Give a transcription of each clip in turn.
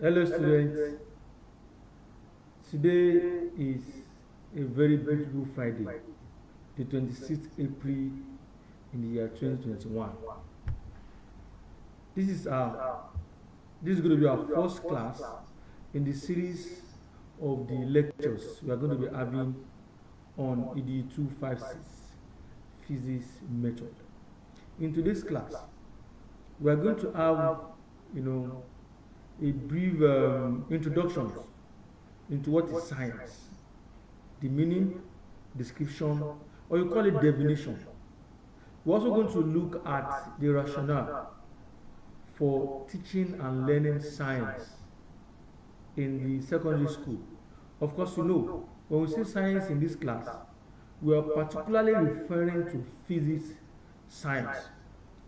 Hello, students. Today is a very beautiful Friday, the 26th April in the year 2021. This is our this is going to be our first class in the series of the lectures we are going to be having on ED 256 physics method. In today's class, we are going to have, you know, a brief introduction into what is science, the meaning, description, or you call it definition. We're also going to look at the rationale for teaching and learning science in the secondary school. Of course, you know, when we say science in this class, we are particularly referring to physics science,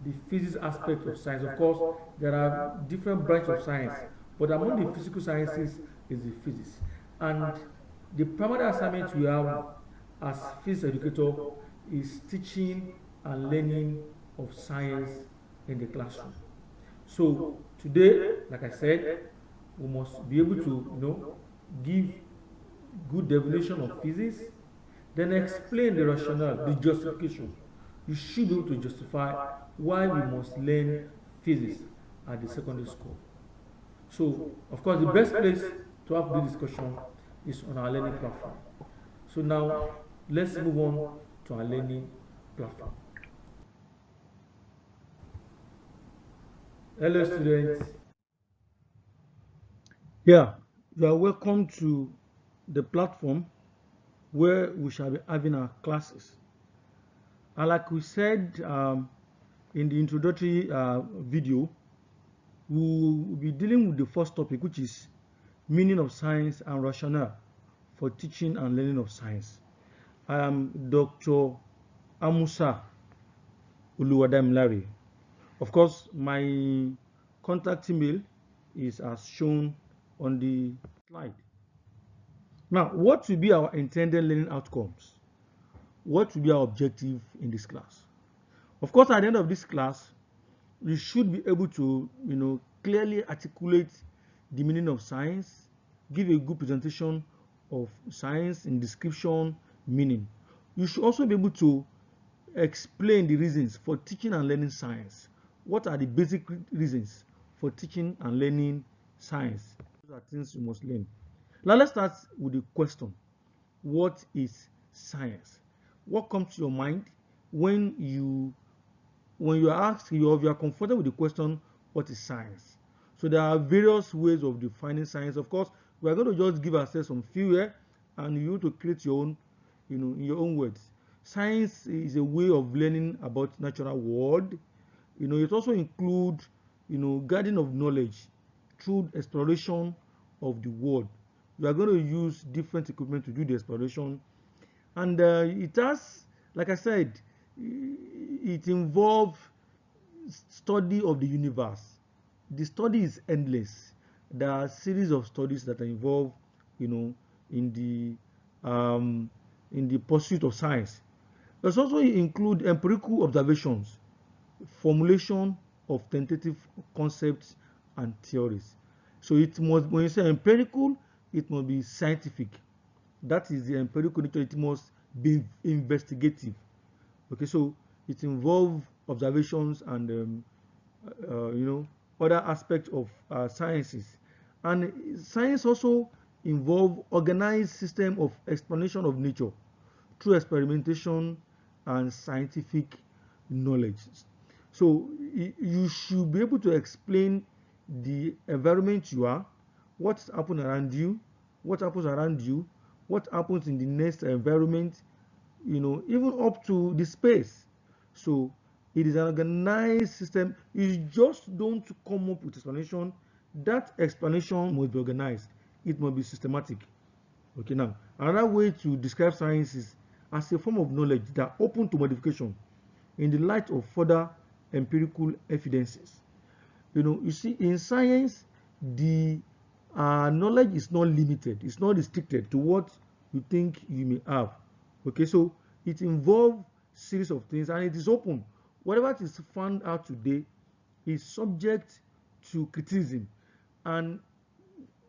the physics aspect of science. Of course, there are different branches of science, but among the physical sciences is the physics. And the primary assignment we have as physics educator is teaching and learning of science in the classroom. So today, like I said, we must be able to, give good definition of physics, then explain the rationale, the justification. You should be able to justify why we must learn physics at the secondary school. So, of course, the best place to have this discussion is on our learning platform. So now, let's move on to our learning platform. Hello, students. Yeah, you are welcome to the platform where we shall be having our classes. And like we said in the introductory video, we will be dealing with the first topic, which is meaning of science and rationale for teaching and learning of science. I am Dr. Amusa Uluwadamilare. Of course, my contact email is as shown on the slide. Now, what will be our intended learning outcomes? What will be our objective in this class? Of course, at the end of this class, you should be able to, clearly articulate the meaning of science, give a good presentation of science in description, meaning. You should also be able to explain the reasons for teaching and learning science. What are the basic reasons for teaching and learning science? Those are things you must learn. Now let's start with the question. What is science? What comes to your mind when you are asked, you are confronted with the question, what is science? So there are various ways of defining science. Of course, we are going to just give ourselves some few here, and you to create your own, in your own words. Science is a way of learning about natural world. It also includes, gathering of knowledge through exploration of the world. We are going to use different equipment to do the exploration, and it has, like I said, it involves study of the universe. The study is endless. There are a series of studies that are involved, in the pursuit of science. It also include empirical observations, formulation of tentative concepts and theories. So it must, when you say empirical, it must be scientific. That is the empirical nature. It must be investigative. Okay, so it involves observations and other aspects of sciences. And science also involve organized system of explanation of nature through experimentation and scientific knowledge. So you should be able to explain the environment you are, what's happening around you, what happens around you, what happens in the next environment, even up to the space. So it is an organized system. You just don't come up with explanation. That explanation must be organized. It must be systematic. Okay, now another way to describe science is as a form of knowledge that are open to modification in the light of further empirical evidences. You see, in science, the knowledge is not limited. It's not restricted to what you think you may have. Okay, so it involves series of things and it is open. Whatever is found out today is subject to criticism, and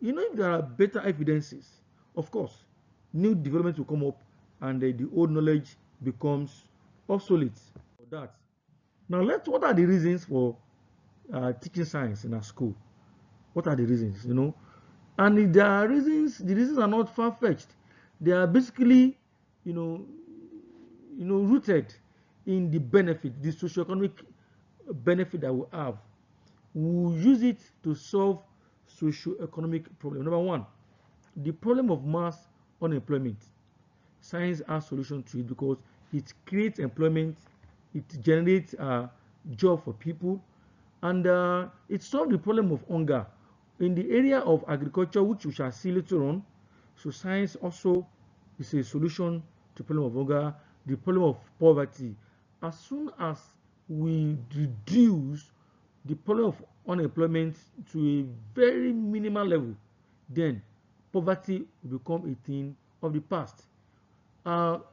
you know, if there are better evidences, of course, new developments will come up and the old knowledge becomes obsolete for that. Now, what are the reasons for teaching science in our school? What are the reasons, you know? And there are reasons, the reasons are not far-fetched. They are basically, you know, rooted in the benefit, the socioeconomic benefit that we have. We use it to solve socioeconomic problem. Number one, the problem of mass unemployment. Science has solution to it because it creates employment, it generates a job for people, and it solves the problem of hunger in the area of agriculture, which we shall see later on. So science also is a solution to the problem of hunger, the problem of poverty. As soon as we reduce the problem of unemployment to a very minimal level, then poverty will become a thing of the past.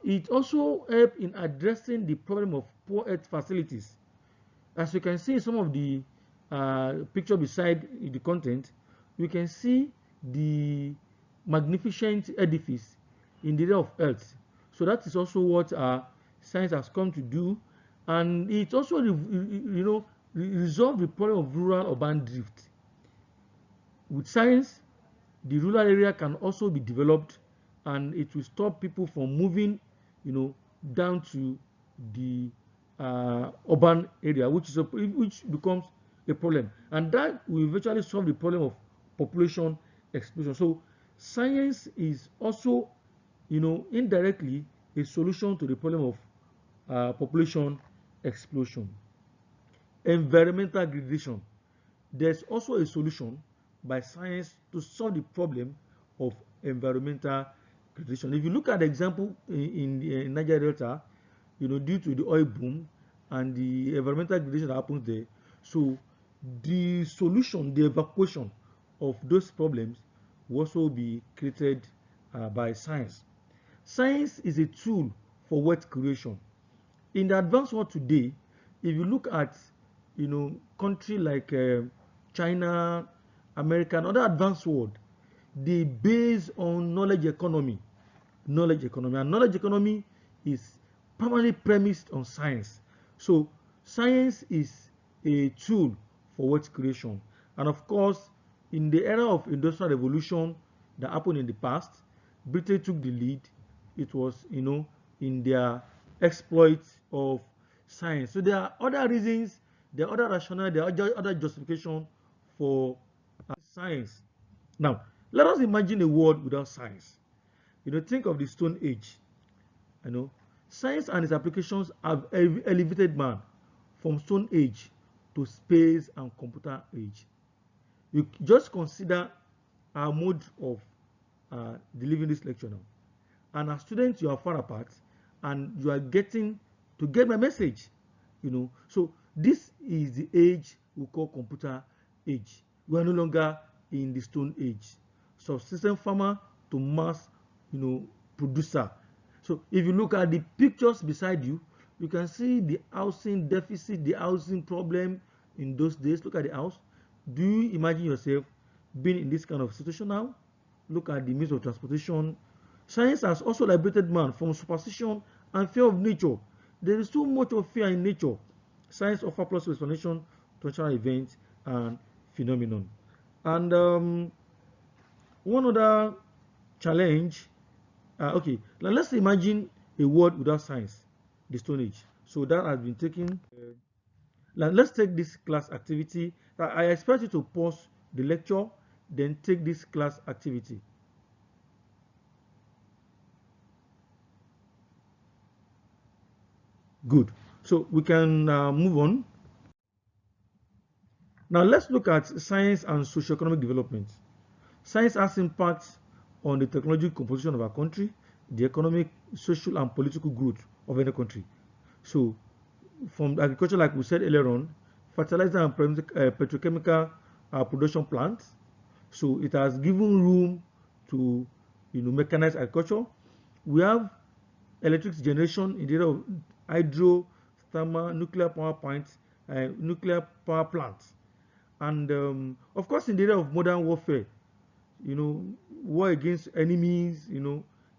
It also helps in addressing the problem of poor health facilities. As you can see in some of the picture beside the content, we can see the magnificent edifice in the area of health. So that is also what science has come to do, and it also resolve the problem of rural-urban drift. With science, the rural area can also be developed, and it will stop people from moving, down to the urban area, which becomes a problem, and that will eventually solve the problem of population explosion. So science is also, indirectly a solution to the problem of population explosion. Environmental degradation. There's also a solution by science to solve the problem of environmental degradation. If you look at the example in Niger Delta, due to the oil boom and the environmental degradation that happens there, so the solution, the evacuation of those problems will also be created by science. Science is a tool for wealth creation. In the advanced world today, if you look at countries like China, America, and other advanced world, they base on knowledge economy. And knowledge economy is primarily premised on science. So science is a tool for wealth creation. And of course, in the era of industrial revolution that happened in the past, Britain took the lead. It was, in their exploit of science. So there are other reasons, there are other rationale, there are other justification for science. Now, let us imagine a world without science. Think of the Stone Age. Science and its applications have elevated man from Stone Age to space and computer age. You just consider our mode of delivering this lecture now. And as students, you are far apart, and you are getting to get my message. So this is the age we call computer age. We are no longer in the Stone Age. Subsistence farmer to mass, producer. So if you look at the pictures beside you, you can see the housing deficit, the housing problem in those days. Look at the house. Do you imagine yourself being in this kind of situation now? Look at the means of transportation. Science has also liberated man from superstition and fear of nature. There is so much of fear in nature. Science offers plausible explanation to natural events and phenomenon. And one other challenge. Okay, now let's imagine a world without science, the Stone Age. So that has been taken. Now let's take this class activity. I expect you to pause the lecture, then take this class activity. Good. So we can move on. Now let's look at science and socioeconomic development. Science has impacts on the technological composition of our country, the economic, social, and political growth of any country. So from agriculture, like we said earlier on, fertilizer and petrochemical production plants. So it has given room to mechanized agriculture. We have electric generation in the area of hydro, thermal, nuclear power plants, nuclear power plants, and of course in the area of modern warfare, war against enemies,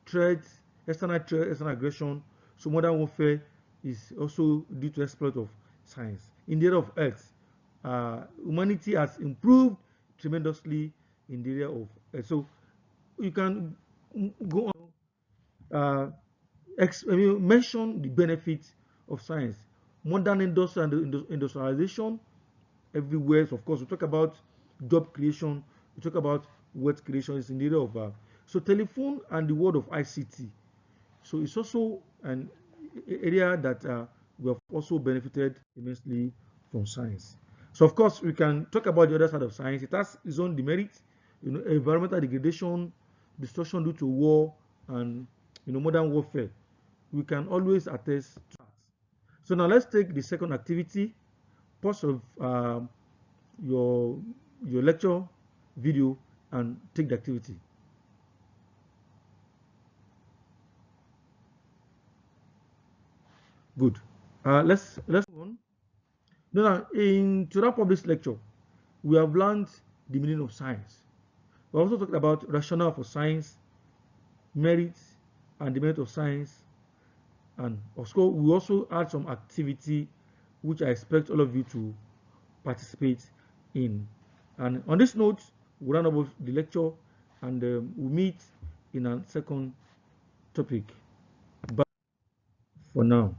threats, external aggression. So modern warfare is also due to exploit of science. In the area of health, humanity has improved tremendously in the area of so you can go on mention the benefits of science. Modern industry and industrialization everywhere. So of course, we talk about job creation, we talk about wealth creation. Is in the area of so telephone and the world of ICT. So it's also an area that we have also benefited immensely from science. So of course, we can talk about the other side of science. It has its own demerits, environmental degradation, destruction due to war, and modern warfare. We can always attest to that. So now let's take the second activity. Pause of your lecture video and take the activity. Good. Let's move on. Now, to wrap up this lecture, we have learned the meaning of science. We also talked about rationale for science, merits, and the merit of science, and also we also add some activity which I expect all of you to participate in. And on this note, we run over the lecture, and we'll meet in a second topic. Bye for now.